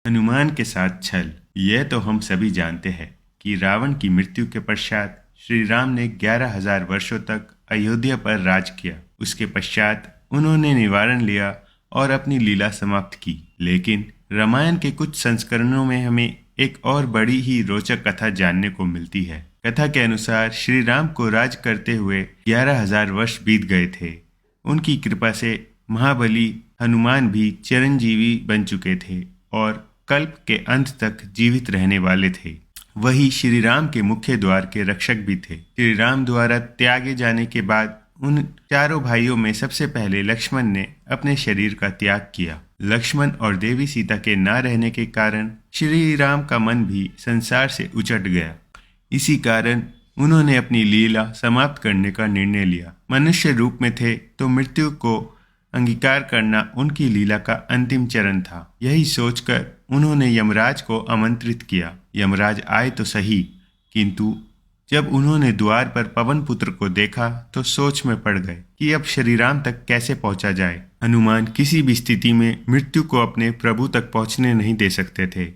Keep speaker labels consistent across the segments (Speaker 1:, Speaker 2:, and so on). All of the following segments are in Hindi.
Speaker 1: हनुमान के साथ छल। यह तो हम सभी जानते हैं कि रावण की मृत्यु के पश्चात श्री राम ने 11,000 वर्षों तक अयोध्या पर राज किया। उसके पश्चात उन्होंने निवारण लिया और अपनी लीला समाप्त की। लेकिन रामायण के कुछ संस्करणों में हमें एक और बड़ी ही रोचक कथा जानने को मिलती है। कथा के अनुसार श्री राम को राज करते हुए 11,000 वर्ष बीत गए थे। उनकी कृपा से महाबली हनुमान भी चिरंजीवी बन चुके थे और कल्प के अंत तक जीवित रहने वाले थे। वही श्री राम के मुख्य द्वार के रक्षक भी थे। श्री राम द्वारा त्यागे जाने के बाद उन चारों भाइयों में सबसे पहले लक्ष्मण ने अपने शरीर का त्याग किया। लक्ष्मण और देवी सीता के न रहने के कारण श्री राम का मन भी संसार से उचट गया। इसी कारण उन्होंने अपनी लीला समाप्त करने का निर्णय लिया। मनुष्य रूप में थे तो मृत्यु को अंगीकार करना उनकी लीला का अंतिम चरण था। यही सोचकर उन्होंने यमराज को आमंत्रित किया। यमराज आए तो सही, किंतु जब उन्होंने द्वार पर पवन पुत्र को देखा तो सोच में पड़ गए कि अब श्री राम तक कैसे पहुंचा जाए। हनुमान किसी भी स्थिति में मृत्यु को अपने प्रभु तक पहुंचने नहीं दे सकते थे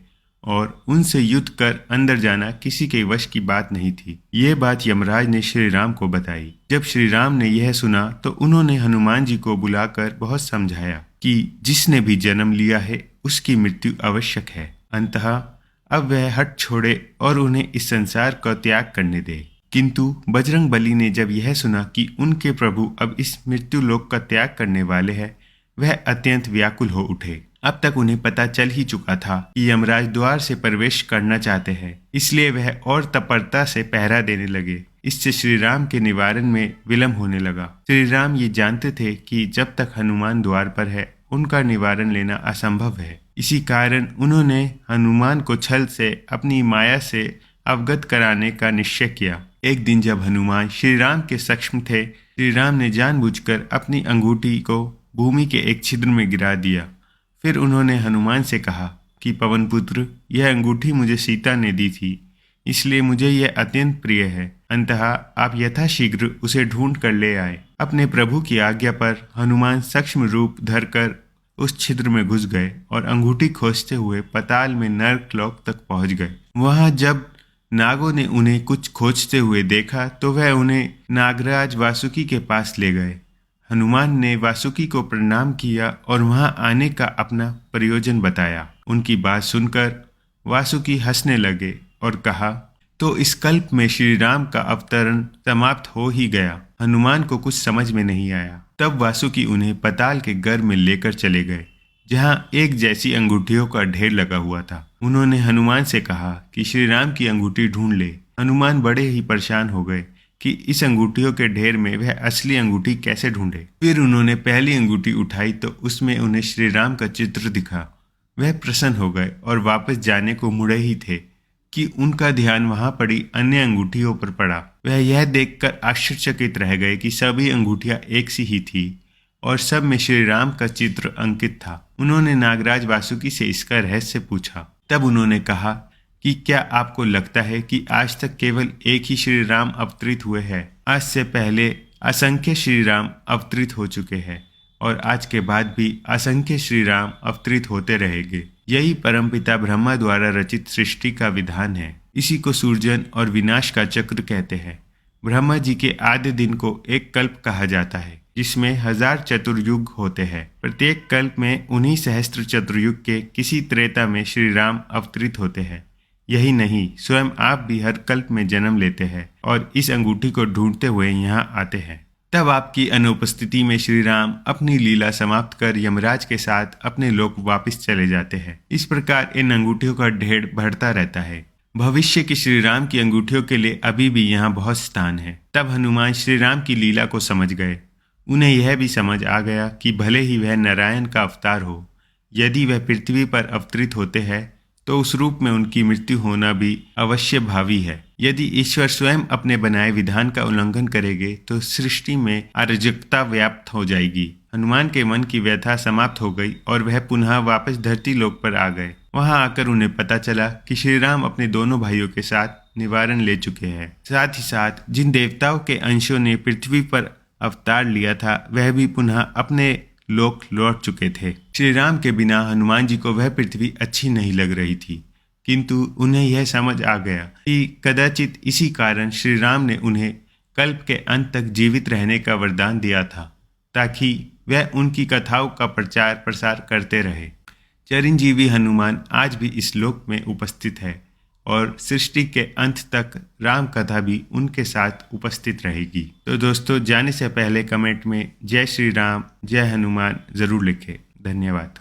Speaker 1: और उनसे युद्ध कर अंदर जाना किसी के वश की बात नहीं थी। यह बात यमराज ने श्री राम को बताई। जब श्री राम ने यह सुना तो उन्होंने हनुमान जी को बुलाकर बहुत समझाया कि जिसने भी जन्म लिया है उसकी मृत्यु आवश्यक है। अंततः अब वह हट छोड़े और उन्हें इस संसार का त्याग करने दे। किंतु बजरंग बली ने जब यह सुना कि उनके प्रभु अब इस मृत्यु लोक का त्याग करने वाले हैं, वह अत्यंत व्याकुल हो उठे। अब तक उन्हें पता चल ही चुका था कि यमराज द्वार से प्रवेश करना चाहते हैं, इसलिए वह और तत्परता से पहरा देने लगे। इससे श्री राम के निवारण में विलंब होने लगा। श्री राम ये जानते थे कि जब तक हनुमान द्वार पर है उनका निवारण लेना असंभव है। इसी कारण उन्होंने हनुमान को छल से अपनी माया से अवगत कराने का निश्चय किया। एक दिन जब हनुमान श्री राम के सक्षम थे, श्री राम ने जानबूझकर अपनी अंगूठी को भूमि के एक छिद्र में गिरा दिया। फिर उन्होंने हनुमान से कहा कि पवन पुत्र, यह अंगूठी मुझे सीता ने दी थी, इसलिए मुझे यह अत्यंत प्रिय है। अंततः आप यथाशीघ्र उसे ढूंढ कर ले आए। अपने प्रभु की आज्ञा पर हनुमान सूक्ष्म रूप धरकर उस छिद्र में घुस गए और अंगूठी खोजते हुए पाताल में नरकलोक तक पहुंच गए। वहां जब नागों ने उन्हें कुछ खोजते हुए देखा तो वह उन्हें नागराज वासुकी के पास ले गए। हनुमान ने वासुकी को प्रणाम किया और वहां आने का अपना प्रयोजन बताया। उनकी बात सुनकर वासुकी हंसने लगे और कहा, तो इस कल्प में श्री राम का अवतरण समाप्त हो ही गया। हनुमान को कुछ समझ में नहीं आया। तब वासुकी उन्हें पाताल के गर्भ में लेकर चले गए, जहां एक जैसी अंगूठियों का ढेर लगा हुआ था। उन्होंने हनुमान से कहा कि श्री राम की अंगूठी ढूंढ ले। हनुमान बड़े ही परेशान हो गए कि इस अंगूठियों के ढेर में वह असली अंगूठी कैसे ढूंढे। फिर उन्होंने पहली अंगूठी उठाई तो उसमें उन्हें श्री राम का चित्र दिखा। वह प्रसन्न हो गए और वापस जाने को मुड़े ही थे कि उनका ध्यान वहां पड़ी अन्य अंगूठियों पर पड़ा। वह यह देखकर आश्चर्यचकित रह गए कि सभी अंगूठियां एक सी ही थी और सब में श्री राम का चित्र अंकित था। उन्होंने नागराज वासुकी से इसका रहस्य पूछा। तब उन्होंने कहा कि क्या आपको लगता है कि आज तक केवल एक ही श्री राम अवतरित हुए हैं? आज से पहले असंख्य श्री राम अवतरित हो चुके हैं और आज के बाद भी असंख्य श्री राम अवतरित होते रहेंगे। यही परमपिता ब्रह्मा द्वारा रचित सृष्टि का विधान है। इसी को सूर्जन और विनाश का चक्र कहते हैं। ब्रह्मा जी के आद्य दिन को एक कल्प कहा जाता है, जिसमें 1000 चतुर्युग होते हैं। प्रत्येक कल्प में उन्हीं सहस्त्र चतुर्युग के किसी त्रेता में श्री राम अवतरित होते हैं। यही नहीं, स्वयं आप भी हर कल्प में जन्म लेते हैं और इस अंगूठी को ढूंढते हुए यहाँ आते हैं। तब आपकी अनुपस्थिति में श्री राम अपनी लीला समाप्त कर यमराज के साथ अपने लोक वापस चले जाते हैं। इस प्रकार इन अंगूठियों का ढेर बढ़ता रहता है। भविष्य की श्री राम की अंगूठियों के लिए अभी भी यहाँ बहुत स्थान है। तब हनुमान श्री राम की लीला को समझ गए। उन्हें यह भी समझ आ गया कि भले ही वह नारायण का अवतार हो, यदि वह पृथ्वी पर अवतरित होते हैं तो उस रूप में उनकी मृत्यु होना भी अवश्य भावी है। यदि ईश्वर स्वयं अपने बनाए विधान का उल्लंघन करेंगे तो सृष्टि में अराजकता व्याप्त हो जाएगी। हनुमान के मन की व्यथा समाप्त हो गई और वह पुनः वापस धरती लोक पर आ गए। वहां आकर उन्हें पता चला कि श्री राम अपने दोनों भाइयों के साथ निवारण ले चुके हैं। साथ ही साथ जिन देवताओं के अंशों ने पृथ्वी पर अवतार लिया था वह भी पुनः अपने लोक लौट चुके थे। श्री राम के बिना हनुमान जी को वह पृथ्वी अच्छी नहीं लग रही थी, किंतु उन्हें यह समझ आ गया कि कदाचित इसी कारण श्री राम ने उन्हें कल्प के अंत तक जीवित रहने का वरदान दिया था, ताकि वह उनकी कथाओं का प्रचार प्रसार करते रहे। चिरंजीवी हनुमान आज भी इस लोक में उपस्थित है और सृष्टि के अंत तक राम कथा भी उनके साथ उपस्थित रहेगी। तो दोस्तों, जाने से पहले कमेंट में जय श्री राम, जय हनुमान जरूर लिखें। धन्यवाद।